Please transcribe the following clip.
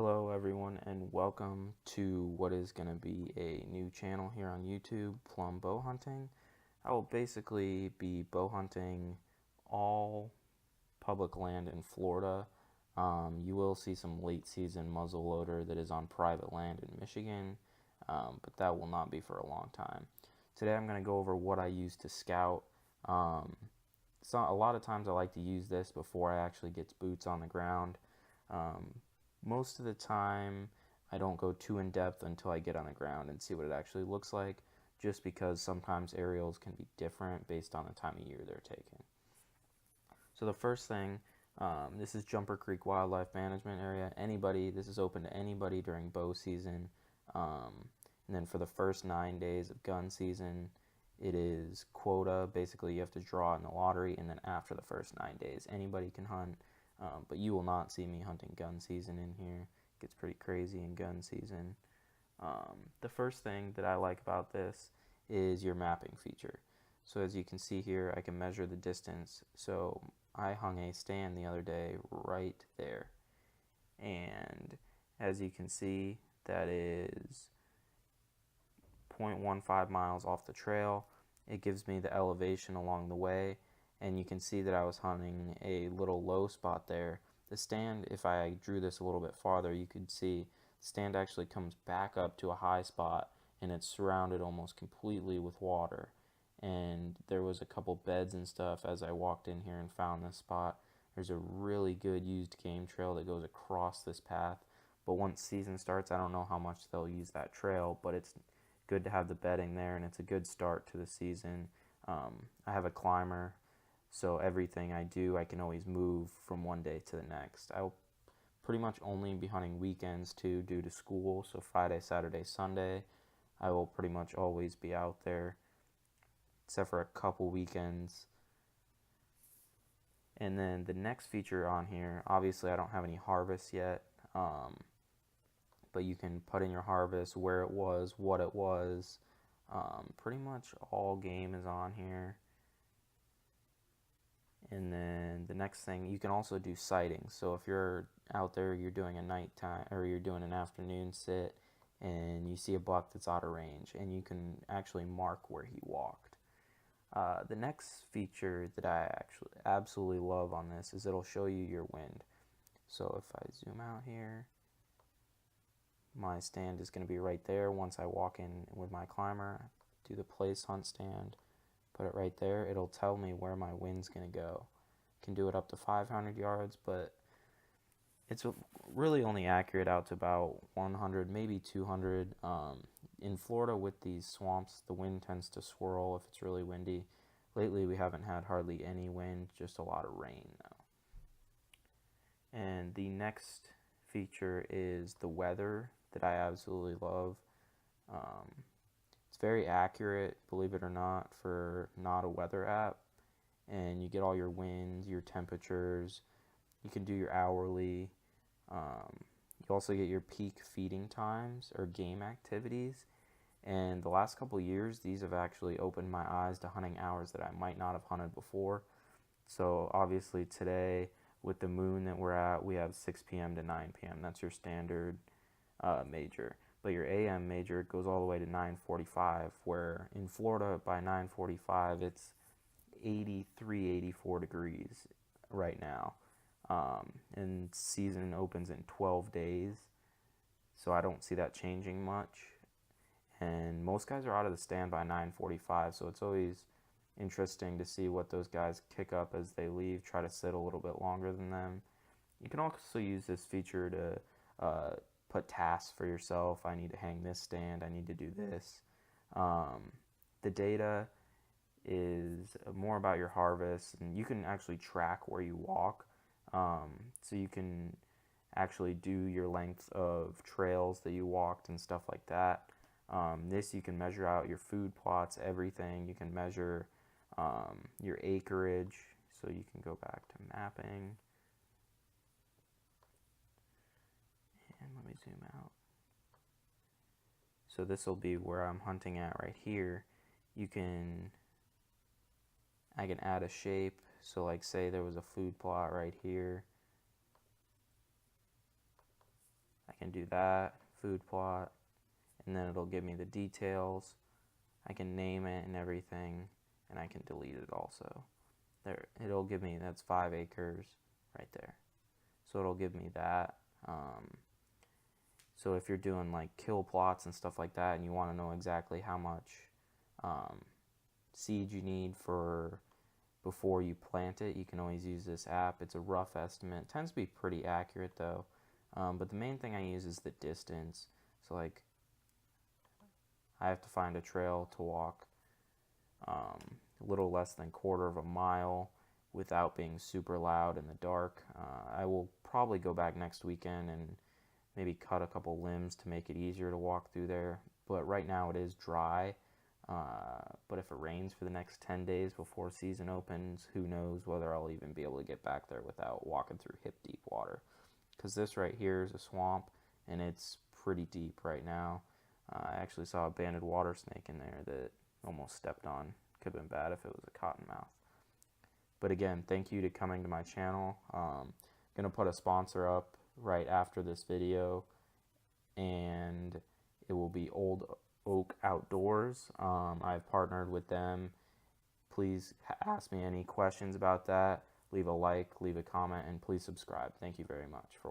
Hello everyone and welcome to what is going to be a new channel here on YouTube, Plum Bow Hunting. I will basically be bow hunting all public land in Florida. You will see some late season muzzleloader that is on private land in Michigan, but that will not be for a long time. Today I'm going to go over what I use to scout. So a lot of times I like to use this before I actually get boots on the ground. Most of the time I don't go too in depth until I get on the ground and see what it actually looks like, just because sometimes aerials can be different based on the time of year they're taken. So the first thing, this is Jumper Creek Wildlife Management Area. This is open to anybody during bow season. And then for the first 9 days of gun season, it is quota. Basically, you have to draw in the lottery, and then after the first 9 days, anybody can hunt. But you will not see me hunting gun season in here. It gets pretty crazy in gun season. The first thing that I like about this is your mapping feature. So as you can see here, I can measure the distance. So I hung a stand the other day right there. And as you can see, that is 0.15 miles off the trail. It gives me the elevation along the way, and you can see that I was hunting a little low spot there. The stand, if I drew this a little bit farther, you could see the stand actually comes back up to a high spot, and it's surrounded almost completely with water. And there was a couple beds and stuff as I walked in here and found this spot. There's a really good used game trail that goes across this path, but once season starts, I don't know how much they'll use that trail, but it's good to have the bedding there, and it's a good start to the season. I have a climber, so everything I do, I can always move from one day to the next. I'll pretty much only be hunting weekends too, due to school, so Friday, Saturday, Sunday, I will pretty much always be out there, except for a couple weekends. And then the next feature on here, obviously I don't have any harvests yet, but you can put in your harvest, where it was, what it was. Pretty much all game is on here. And then the next thing, you can also do sightings. So if you're out there, you're doing a nighttime or you're doing an afternoon sit, and you see a buck that's out of range, and you can actually mark where he walked. The next feature that I actually absolutely love on this is it'll show you your wind. So if I zoom out here, my stand is going to be right there. Once I walk in with my climber, do the place hunt stand, put it right there, it'll tell me where my wind's going to go. Can do it up to 500 yards, but it's really only accurate out to about 100, maybe 200. In Florida with these swamps, the wind tends to swirl if it's really windy. Lately we haven't had hardly any wind, just a lot of rain though. And the next feature is the weather that I absolutely love. It's very accurate, believe it or not, for not a weather app. And you get all your winds, your temperatures. You can do your hourly. You also get your peak feeding times or game activities. And the last couple of years, these have actually opened my eyes to hunting hours that I might not have hunted before. So obviously today, with the moon that we're at, we have 6 p.m. to 9 p.m. That's your standard major. But your AM major goes all the way to 9:45, where in Florida by 9:45 it's 83, 84 degrees right now. And season opens in 12 days, so I don't see that changing much. And most guys are out of the stand by 9:45, so it's always interesting to see what those guys kick up as they leave, try to sit a little bit longer than them. You can also use this feature to put tasks for yourself. I need to hang this stand, I need to do this. The data is more about your harvest, and you can actually track where you walk. So you can actually do your length of trails that you walked and stuff like that. This you can measure out your food plots, everything. You can measure your acreage. So you can go back to mapping. And let me zoom out. So this will be where I'm hunting at right here. I can add a shape. So like say there was a food plot right here. I can do that, food plot, and then it'll give me the details. I can name it and everything, and I can delete it also. There, it'll give me, that's 5 acres right there. So it'll give me that. So if you're doing like kill plots and stuff like that, and you want to know exactly how much seed you need for before you plant it, you can always use this app. It's a rough estimate. It tends to be pretty accurate though. But the main thing I use is the distance. So like I have to find a trail to walk a little less than quarter of a mile without being super loud in the dark. I will probably go back next weekend and maybe cut a couple limbs to make it easier to walk through there. But right now it is dry. But if it rains for the next 10 days before season opens, who knows whether I'll even be able to get back there without walking through hip deep water. Because this right here is a swamp and it's pretty deep right now. I actually saw a banded water snake in there that almost stepped on. Could have been bad if it was a cottonmouth. But again, thank you to coming to my channel. Gonna put a sponsor up right after this video, and it will be Old Oak Outdoors. I've partnered with them. Please ask me any questions about that. Leave a like, leave a comment, and please subscribe. Thank you very much for